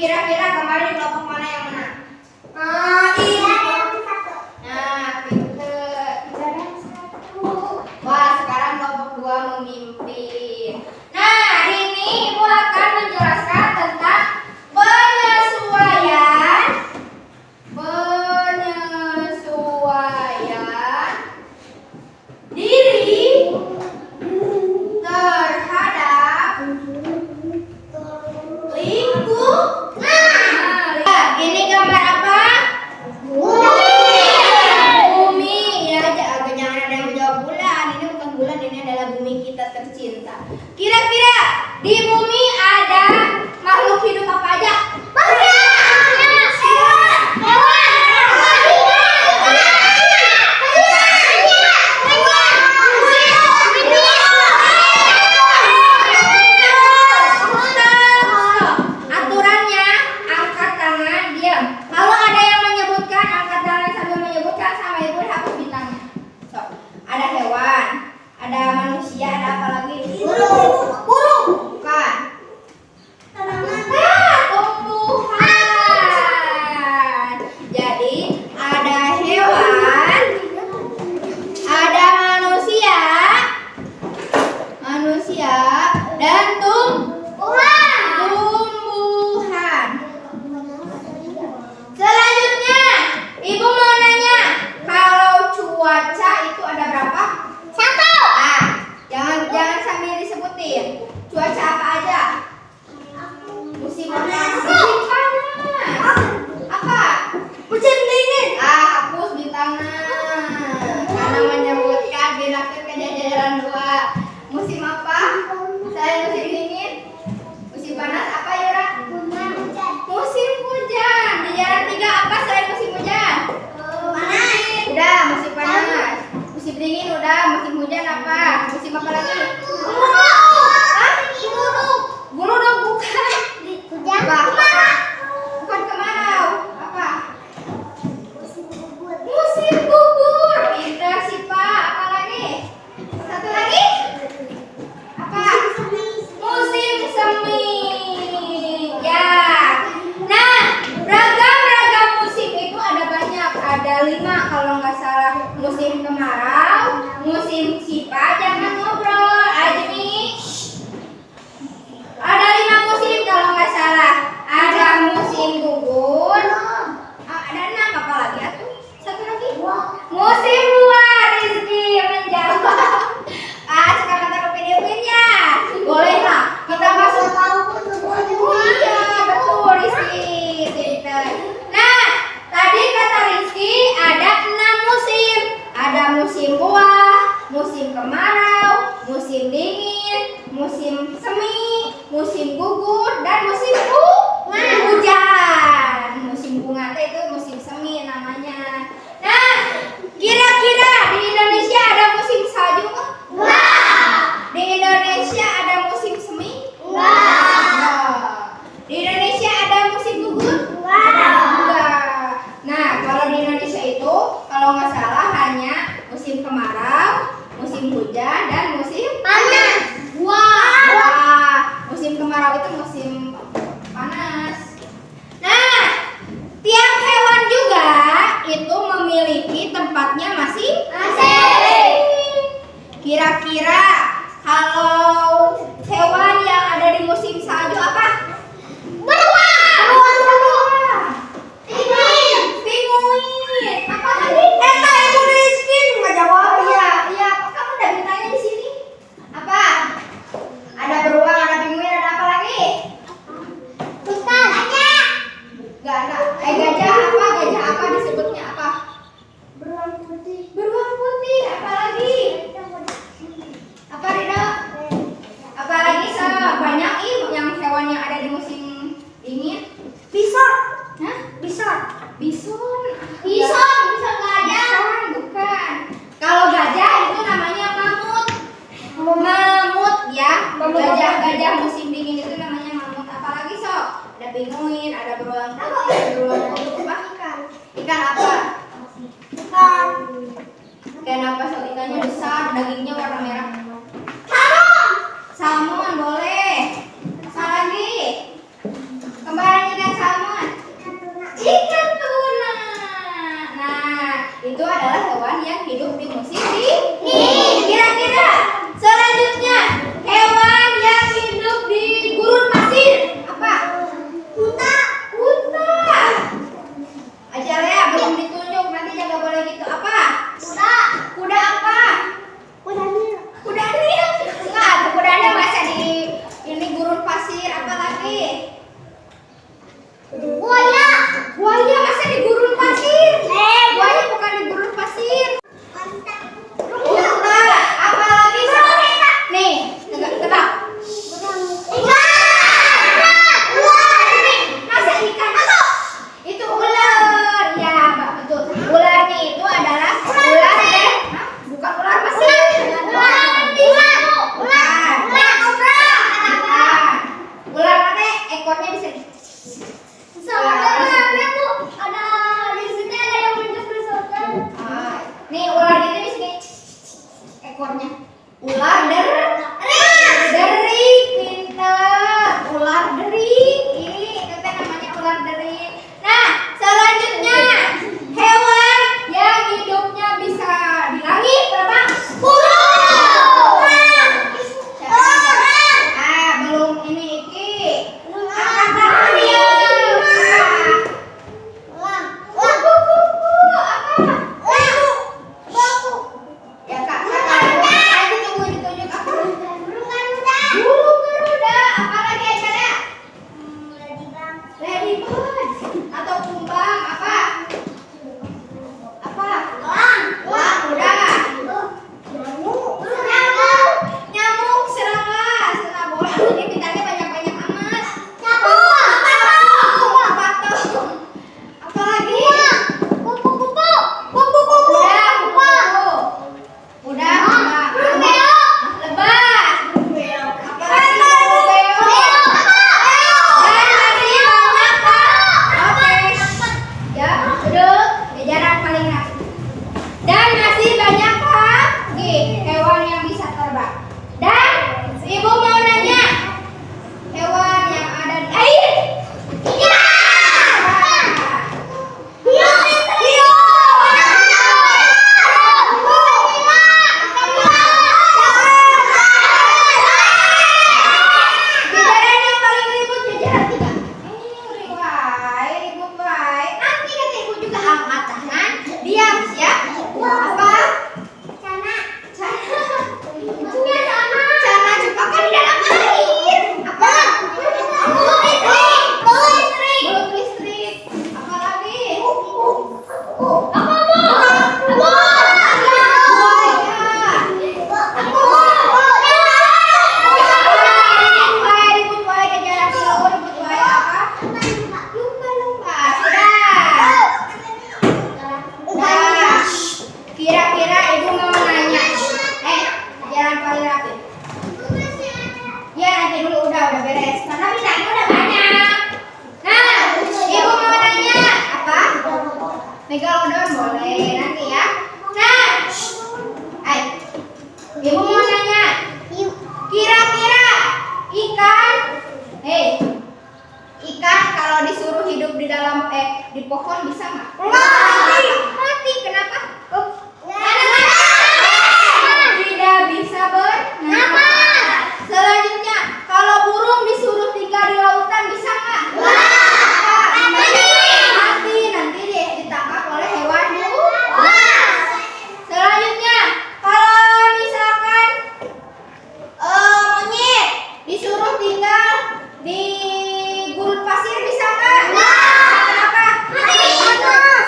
Kira-kira kemarin kelompok mana yang menang? Ini. Nah, pinter. Wah, sekarang kelompok 2 memimpin. Nah, hari ini Ibu akan menjelaskan tentang penyesuaian diri terhadap lingkungan. Nah, ini gambar apa? Bumi. Ya, jangan ada yang menjawab bulan. Ini bukan bulan, ini adalah bumi kita tercinta. Kira-kira di bumi ada makhluk hidup apa aja? Aturannya angkat tangan, diam. Kalau ada yang menyebutkan, angkat tangan sambil menyebutkan sama ibu hapus bintangnya. So, ada hewan, ada manusia, ada apa lagi? Burung. Bukan. Tumbuhan. Jadi ada hewan, ada manusia dan tumbuhan. Selanjutnya, ibu mau nanya, kalau cuaca itu ada berapa? 1. Jangan sambil disebutin. Cuaca apa aja? Musim panas. Apa? Musim dingin. Hapus bintangnya. Karena menyebutkan binatang kejajaran 2. Musim apa? Selain musim dingin. Musim panas apa Yura? Musim hujan. Di jalan 3 apa selain musim hujan? Panas. Udah, musim panas. Musim dingin udah, musim hujan apa? Musim apa lagi? Gulung bukan. Apa? Bukan kemarau. Apa? Musim gugur. Pintar sih Pak. Apa lagi? Satu lagi? Apa? Musim semi. Ya. Nah, ragam musim itu ada banyak. Ada 5 kalau nggak salah. Musim kemarau, musim sipa, jangan ngobrol. Ajmi. Ada 5 musim kalau nggak salah. Ada musim gugur. Ada 6 apa lagi? Satu lagi? Musim buah. Rizky menjawab. Sekarang taruh video-nya. Boleh lah. Kita masuk. Iya betul Rizky. Pintar. Nah, tadi kata Rizky ada 6 musim. Ada musim buah, musim kemarau, musim dingin, musim semi, musim gugur, dan musim hujan. Musim bunga itu musim semi namanya. Nah, kira-kira di Indonesia ada musim salju nggak? Di Indonesia ada musim semi? Di Indonesia ada musim gugur? Nah, kalau di Indonesia itu kalau nggak salah hanya musim kemarau, musim hujan, dan musim panas. Wah, musim kemarau itu musim panas. Nah, tiap hewan juga itu memiliki tempatnya masing-masing. Kira-kira kalau hewan yang ada di musim salju apa? Pinguin. Apa tadi? Ibu Rizky nggak jawab. Iya. Kamu udah bintangnya di sini. Apa? Ada beruang, ada pinguin, ada apa lagi? Bukan. Gajah. Gajah apa? Gajah apa disebutnya apa? Beruang putih. Apa lagi? Apa Rina? Apa lagi? Banyak yang hewan yang ada di musim dingin. Bison. Hah? Bison gajah. Bukan. Kalau gajah itu namanya mamut ya. Gajah musim dingin itu namanya mamut. Apalagi ada pinguin, ada beruang putih, apa? Ikan apa? Ikan apa? Ikannya besar, dagingnya warna merah. Salmon boleh. Apa lagi? Kembaran ikan udah beres. Karena bidangnya udah banyak. Nah, ibu mau nanya apa? Megalodon boleh nanti ya. Nah, ibu mau nanya. Kira-kira ikan kalau disuruh hidup di dalam di pohon bisa nggak? Mati. Kenapa? Tidak bisa bernafas. Selanjutnya, kalau burung disuruh tinggal di lautan bisa nggak? Mati. Nanti ditangkap oleh hewan buas. Selanjutnya, kalau misalkan monyet disuruh tinggal di gurun pasir bisa nggak? Kenapa?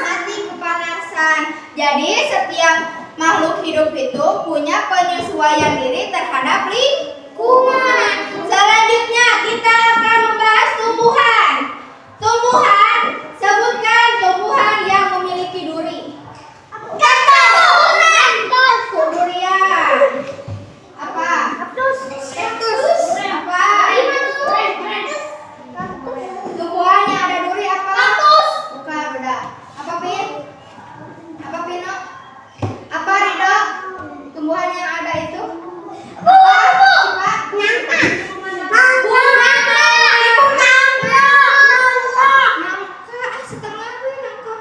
Mati kepanasan. Jadi setiap makhluk hidup itu punya penyesuaian diri terhadap lingkungan. Selanjutnya kita akan membahas tumbuhan. Tumbuhan, sebutkan tumbuhan yang memiliki duri. Durian. Apa? Kaktus. Apa? Tumbuhan yang ada duri apa? Kaktus. Bukan, udah. Apa Pin? Apa Pino? Apa Rido? Tumbuhan yang ada itu? Apa? Nangka. Setengah nangka.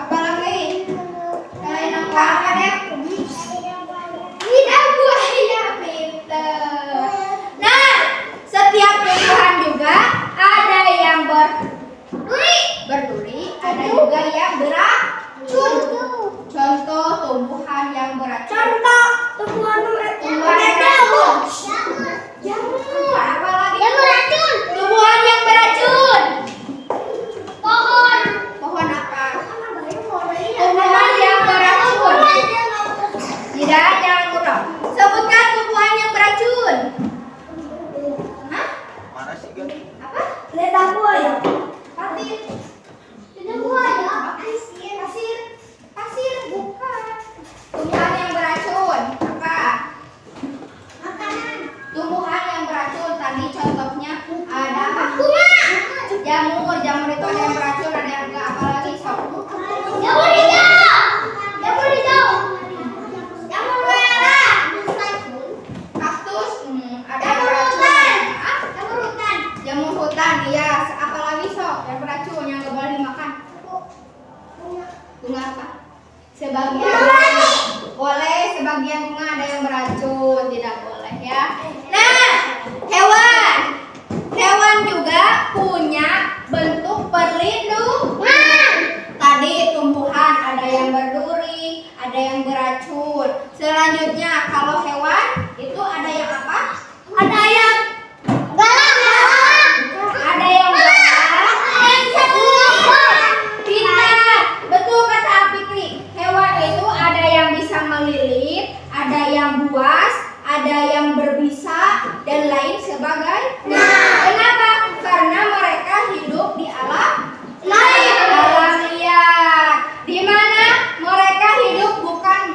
Apa lagi? Selain nangka apa deh? Lidah buaya, pinter. Nah, setiap tumbuhan juga ada yang berduri, ada juga yang beracun. Contoh tumbuhan yang beracun. Tumbuhan beracun. Jamur. Apa lagi? Tumbuhan yang beracun. Pohon apa? Tumbuhan yang beracun. Tidak, jangan ngurang. Sebutkan tumbuhan yang beracun. Hah? Mana sih kan? Apa? Lidah buaya. Patin. Lidah buaya. Pasir. Bukan. Tumbuhan yang beracun. Apa? Makanan. Tumbuhan yang beracun. Tadi contohnya ada apa? Jamur. Jamur itu ada yang beracun, ada yang enggak. Apalagi sok. Jamur hijau. Jamur merah. Kaktus. Ada yang beracun. Ah? Jamur hutan. Iya. Apalagi sok yang beracun yang nggak boleh dimakan. Bunga apa? Sebagian boleh, sebagian bunga ada yang beracun, tidak boleh ya. Nah, hewan juga punya bentuk perlindungan. Tadi tumbuhan ada yang berduri, ada yang beracun. Selanjutnya kalau hewan itu ada yang apa? Ada yang galak. Ada yang galak. Pintar. Betul kata Fikri. Hewan itu ada yang bisa melilit, ada yang buas, ada yang berbisa dan lain sebagainya. Kenapa? Karena mereka hidup di alam liar. Di mana mereka hidup bukan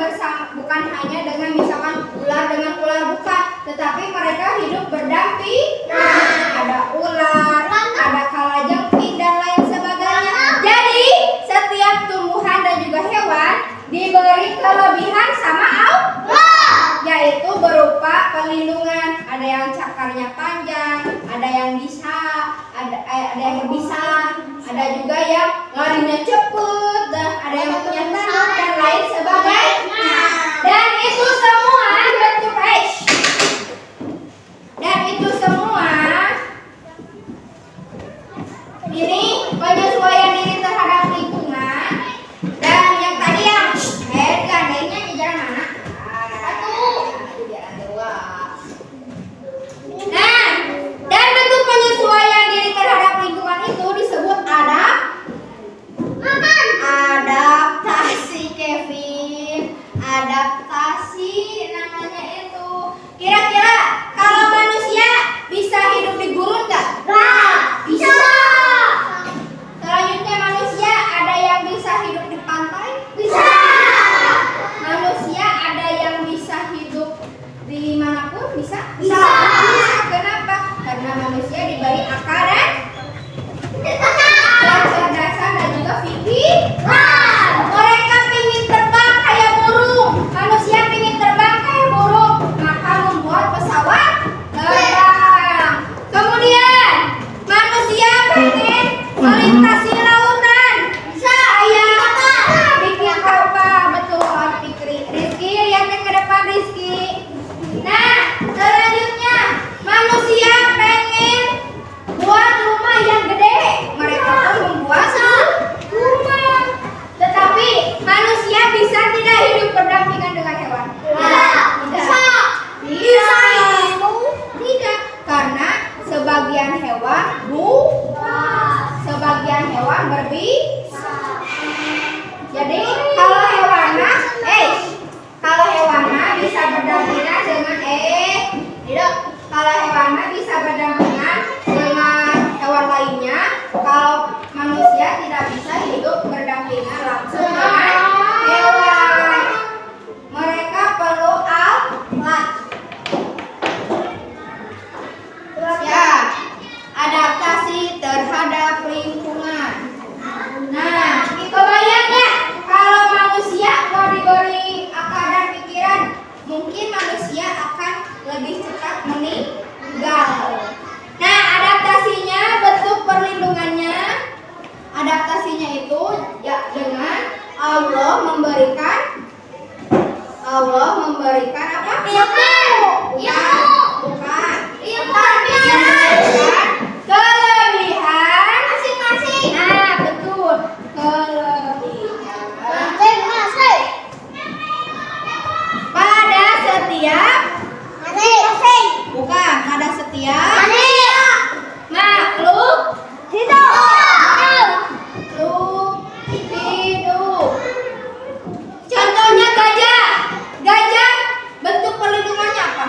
hanya dengan misalkan ular dengan ular, bukan, tetapi mereka hidup berdampingan. Ada ular, ada kalajengking dan lain sebagainya. Jadi setiap tumbuhan dan juga hewan diberi kelebihan sama Allah, yaitu berupa pelindungan. Ada yang cakarnya panjang, ada yang bisa, ada yang bisa, ada juga yang larinya cepat, dan ada yang punya tanduk dan lain sebagainya. Dan itu semua bentuk ini penyesuaian diri terhadap lingkungan. Dan yang tadi yang gandengnya di jalan mana? Di jalan dua. Nah, dan bentuk penyesuaian diri terhadap lingkungan itu disebut adaptasi, Kevin. Adaptasi Tidak. Kalau hewan mah bisa berdampingan dengan hewan lainnya. Kalau manusia tidak bisa hidup berdampingan langsung dengan hewan. Mereka perlu alat. Ya, adaptasi terhadap lingkungan. Nah, kebayang ya kalau manusia mau diberi akal dan pikiran, mungkin manusia akan lebih cepat meninggal. Nah, adaptasinya, bentuk perlindungannya, adaptasinya itu ya dengan Allah memberikan apa? Bukan. Memberikan kelebihan masing-masing. Nah, betul. Kelebihan pada setiap bukan pada setiap makhluk hidup. Contohnya gajah. Gajah bentuk perlindungannya apa?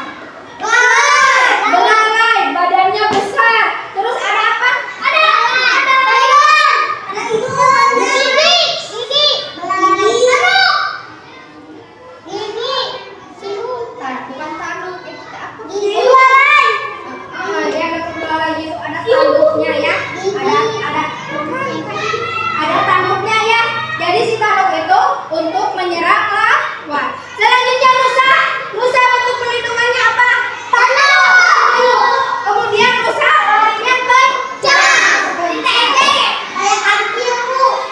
Belalai, badannya besar. Terus ada apa? Ada bukan tanduk, itu apa? Yang dekat belalai itu ada tanduknya ya. Ada tanduknya ya. Jadi si tanduk itu untuk menyerang lawan. Selanjutnya rusa. Rusa bentuk perlindungannya apa? Tanduk. Kemudian rusa larinya kencang.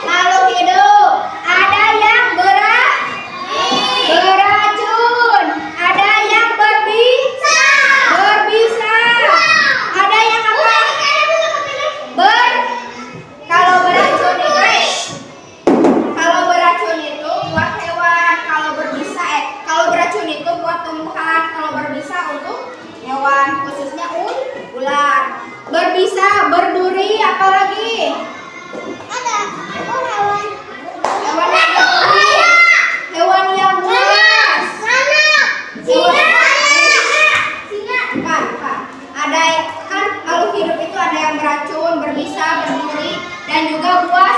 Makhluk hidup. Ada yang beracun. Ada yang berbisa. Ada yang apa? Kalau beracun itu buat hewan, kalau beracun itu buat tumbuhan, kalau berbisa untuk hewan, khususnya ular. Berbisa, berduri, apalagi? Hewan yang buas. Bukan. Ada kan makhluk hidup itu ada yang beracun, berbisa, berduri, dan juga buas.